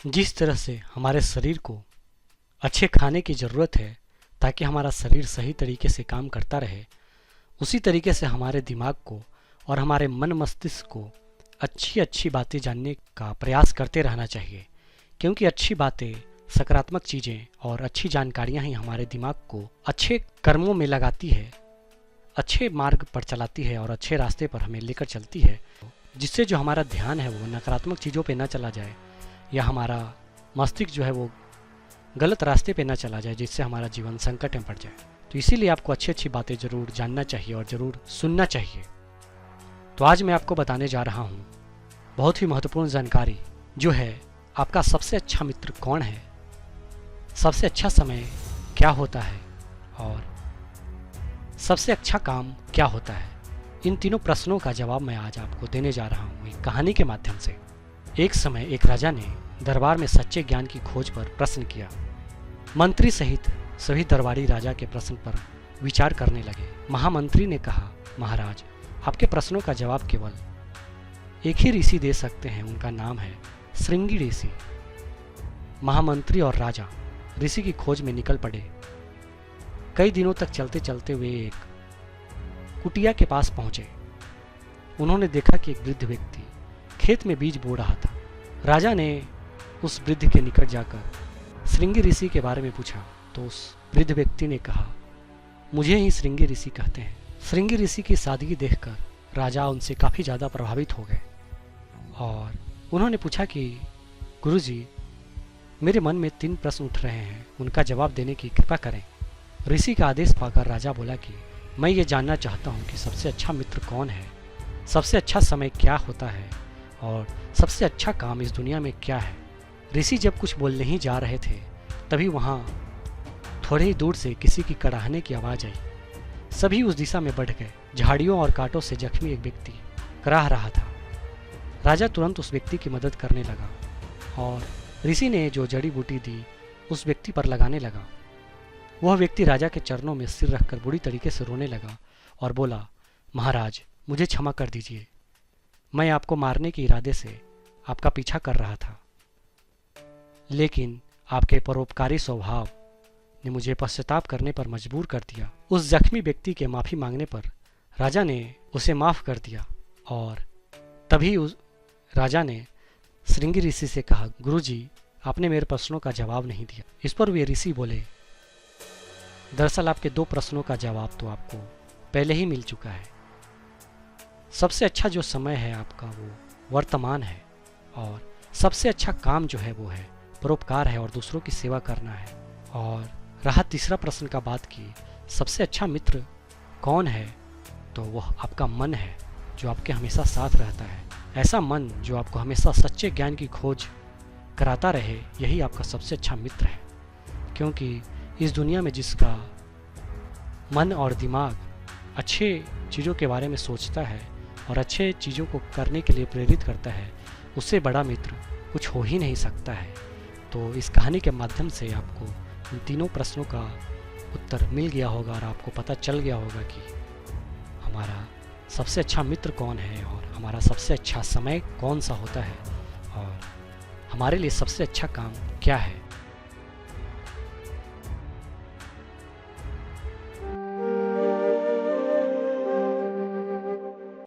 जिस तरह से हमारे शरीर को अच्छे खाने की ज़रूरत है ताकि हमारा शरीर सही तरीके से काम करता रहे, उसी तरीके से हमारे दिमाग को और हमारे मन मस्तिष्क को अच्छी अच्छी बातें जानने का प्रयास करते रहना चाहिए। क्योंकि अच्छी बातें, सकारात्मक चीज़ें और अच्छी जानकारियाँ ही हमारे दिमाग को अच्छे कर्मों में लगाती है, अच्छे मार्ग पर चलाती है और अच्छे रास्ते पर हमें लेकर चलती है, जिससे जो हमारा ध्यान है वो नकारात्मक चीज़ों पे ना चला जाए या हमारा मस्तिष्क जो है वो गलत रास्ते पे ना चला जाए, जिससे हमारा जीवन संकट में पड़ जाए। तो इसीलिए आपको अच्छी अच्छी बातें ज़रूर जानना चाहिए और ज़रूर सुनना चाहिए। तो आज मैं आपको बताने जा रहा हूँ बहुत ही महत्वपूर्ण जानकारी, जो है आपका सबसे अच्छा मित्र कौन है, सबसे अच्छा समय क्या होता है और सबसे अच्छा काम क्या होता है। इन तीनों प्रश्नों का जवाब मैं आज आपको देने जा रहा हूँ एक कहानी के माध्यम से। एक समय एक राजा ने दरबार में सच्चे ज्ञान की खोज पर प्रश्न किया। मंत्री सहित सभी दरबारी राजा के प्रश्न पर विचार करने लगे। महामंत्री ने कहा, महाराज, आपके प्रश्नों का जवाब केवल एक ही ऋषि दे सकते हैं, उनका नाम है श्रृंगी ऋषि। महामंत्री और राजा ऋषि की खोज में निकल पड़े। कई दिनों तक चलते चलते वे एक कुटिया के पास पहुंचे। उन्होंने देखा कि एक वृद्ध व्यक्ति खेत में बीज बो रहा था। राजा ने उस वृद्ध के निकट जाकर श्रृंगी ऋषि के बारे में पूछा तो उस वृद्ध व्यक्ति ने कहा, मुझे ही श्रृंगी ऋषि कहते हैं। श्रृंगी ऋषि की सादगी देखकर राजा उनसे काफ़ी ज़्यादा प्रभावित हो गए और उन्होंने पूछा कि गुरुजी, मेरे मन में 3 प्रश्न उठ रहे हैं, उनका जवाब देने की कृपा करें। ऋषि का आदेश पाकर राजा बोला कि मैं ये जानना चाहता हूँ कि सबसे अच्छा मित्र कौन है, सबसे अच्छा समय क्या होता है और सबसे अच्छा काम इस दुनिया में क्या है। ऋषि जब कुछ बोलने ही जा रहे थे तभी वहाँ थोड़े ही दूर से किसी की कड़ाहने की आवाज़ आई। सभी उस दिशा में बढ़ गए। झाड़ियों और कांटों से जख्मी एक व्यक्ति कराह रहा था। राजा तुरंत उस व्यक्ति की मदद करने लगा और ऋषि ने जो जड़ी बूटी दी उस व्यक्ति पर लगाने लगा। वह व्यक्ति राजा के चरणों में सिर रखकर बुरी तरीके से रोने लगा और बोला, महाराज, मुझे क्षमा कर दीजिए, मैं आपको मारने के इरादे से आपका पीछा कर रहा था, लेकिन आपके परोपकारी स्वभाव ने मुझे पश्चाताप करने पर मजबूर कर दिया। उस जख्मी व्यक्ति के माफ़ी मांगने पर राजा ने उसे माफ़ कर दिया और तभी उस राजा ने श्रृंगी ऋषि से कहा, गुरुजी, आपने मेरे प्रश्नों का जवाब नहीं दिया। इस पर वे ऋषि बोले, दरअसल आपके 2 प्रश्नों का जवाब तो आपको पहले ही मिल चुका है। सबसे अच्छा जो समय है आपका वो वर्तमान है और सबसे अच्छा काम जो है वो है परोपकार है और दूसरों की सेवा करना है। और रहा तीसरा प्रश्न का बात की सबसे अच्छा मित्र कौन है, तो वह आपका मन है जो आपके हमेशा साथ रहता है। ऐसा मन जो आपको हमेशा सच्चे ज्ञान की खोज कराता रहे, यही आपका सबसे अच्छा मित्र है। क्योंकि इस दुनिया में जिसका मन और दिमाग अच्छे चीज़ों के बारे में सोचता है और अच्छे चीज़ों को करने के लिए प्रेरित करता है, उससे बड़ा मित्र कुछ हो ही नहीं सकता है। तो इस कहानी के माध्यम से आपको इन तीनों प्रश्नों का उत्तर मिल गया होगा और आपको पता चल गया होगा कि हमारा सबसे अच्छा मित्र कौन है और हमारा सबसे अच्छा समय कौन सा होता है और हमारे लिए सबसे अच्छा काम क्या है।